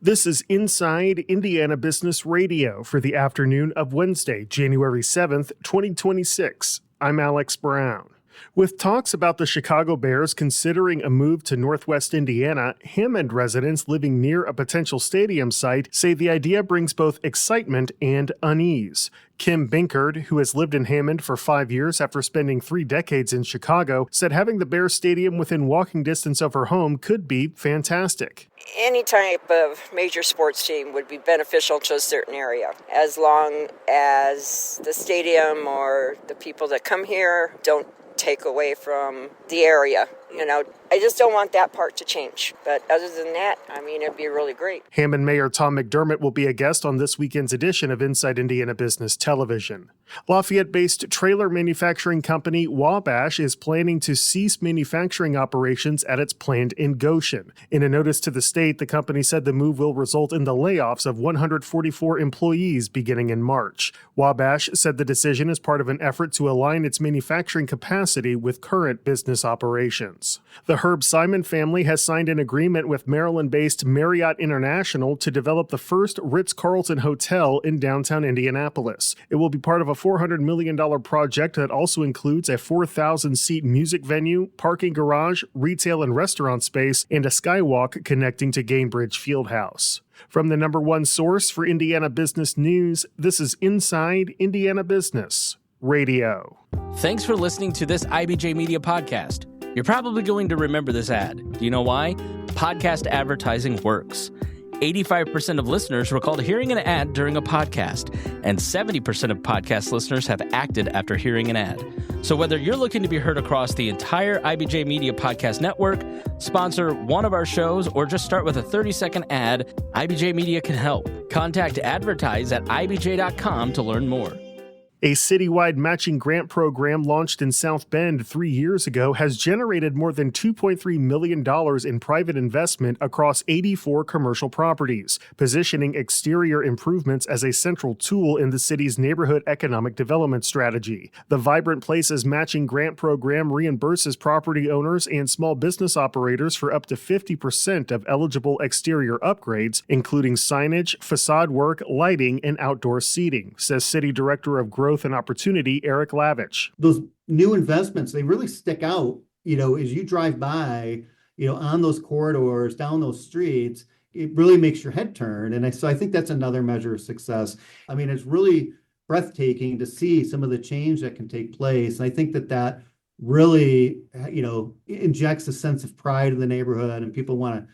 This is Inside Indiana Business Radio for the afternoon of Wednesday, January 7th, 2026. I'm Alex Brown. With talks about the Chicago Bears considering a move to Northwest Indiana, Hammond residents living near a potential stadium site say the idea brings both excitement and unease. Kim Binkard, who has lived in Hammond for 5 years after spending 3 decades in Chicago, said having the Bears Stadium within walking distance of her home could be fantastic. Any type of major sports team would be beneficial to a certain area, as long as the stadium or the people that come here don't take away from the area. I just don't want that part to change. But other than that, it'd be really great. Hammond Mayor Tom McDermott will be a guest on this weekend's edition of Inside Indiana Business Television. Lafayette-based trailer manufacturing company Wabash is planning to cease manufacturing operations at its plant in Goshen. In a notice to the state, the company said the move will result in the layoffs of 144 employees beginning in March. Wabash said the decision is part of an effort to align its manufacturing capacity with current business operations. The Herb Simon family has signed an agreement with Maryland-based Marriott International to develop the first Ritz-Carlton Hotel in downtown Indianapolis. It will be part of a $400 million project that also includes a 4,000-seat music venue, parking garage, retail and restaurant space, and a skywalk connecting to Gainbridge Fieldhouse. From the #1 source for Indiana business news, this is Inside Indiana Business Radio. Thanks for listening to this IBJ Media podcast. You're probably going to remember this ad. Do you know why? Podcast advertising works. 85% of listeners recalled hearing an ad during a podcast, and 70% of podcast listeners have acted after hearing an ad. So whether you're looking to be heard across the entire IBJ Media podcast network, sponsor one of our shows, or just start with a 30-second ad, IBJ Media can help. Contact advertise@ibj.com to learn more. A citywide matching grant program launched in South Bend 3 years ago has generated more than $2.3 million in private investment across 84 commercial properties, positioning exterior improvements as a central tool in the city's neighborhood economic development strategy. The Vibrant Places Matching Grant Program reimburses property owners and small business operators for up to 50% of eligible exterior upgrades, including signage, facade work, lighting, and outdoor seating, says City Director of Growth and Opportunity, Eric Lavich. Those new investments, they really stick out, as you drive by, on those corridors, down those streets, it really makes your head turn. And so I think that's another measure of success. It's really breathtaking to see some of the change that can take place. And I think that really, injects a sense of pride in the neighborhood, and people want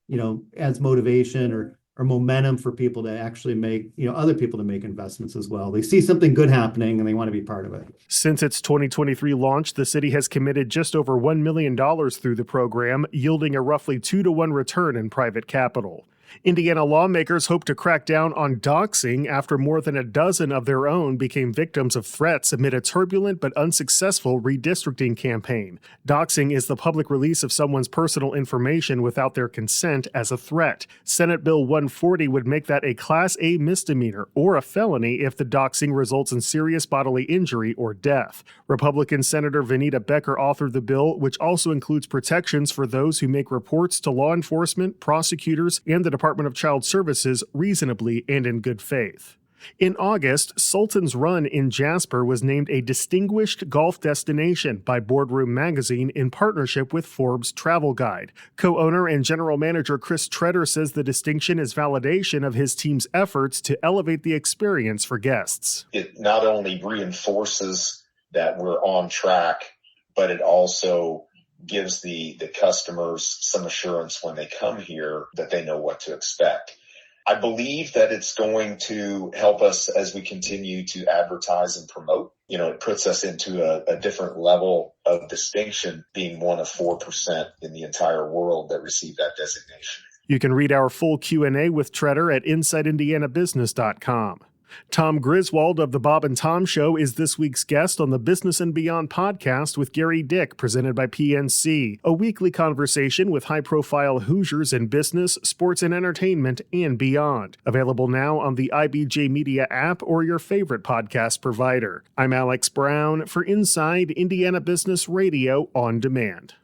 to, adds motivation or momentum for people to actually make, other people to make investments as well. They see something good happening and they want to be part of it. Since its 2023 launch, the city has committed just over $1 million through the program, yielding a roughly 2-to-1 return in private capital. Indiana lawmakers hope to crack down on doxing after more than a dozen of their own became victims of threats amid a turbulent but unsuccessful redistricting campaign. Doxing is the public release of someone's personal information without their consent as a threat. Senate Bill 140 would make that a Class A misdemeanor or a felony if the doxing results in serious bodily injury or death. Republican Senator Vanita Becker authored the bill, which also includes protections for those who make reports to law enforcement, prosecutors, and the Department of Child Services reasonably and in good faith. In August, Sultan's Run in Jasper was named a distinguished golf destination by Boardroom Magazine in partnership with Forbes Travel Guide. Co-owner and general manager Chris Treader says the distinction is validation of his team's efforts to elevate the experience for guests. It not only reinforces that we're on track, but it also gives the customers some assurance when they come here that they know what to expect. I believe that it's going to help us as we continue to advertise and promote. It puts us into a different level of distinction, being one of 4% in the entire world that receive that designation. You can read our full Q&A with Treader at InsideIndianaBusiness.com. Tom Griswold of The Bob and Tom Show is this week's guest on the Business and Beyond podcast with Gary Dick, presented by PNC, a weekly conversation with high-profile Hoosiers in business, sports and entertainment, and beyond. Available now on the IBJ Media app or your favorite podcast provider. I'm Alex Brown for Inside Indiana Business Radio on Demand.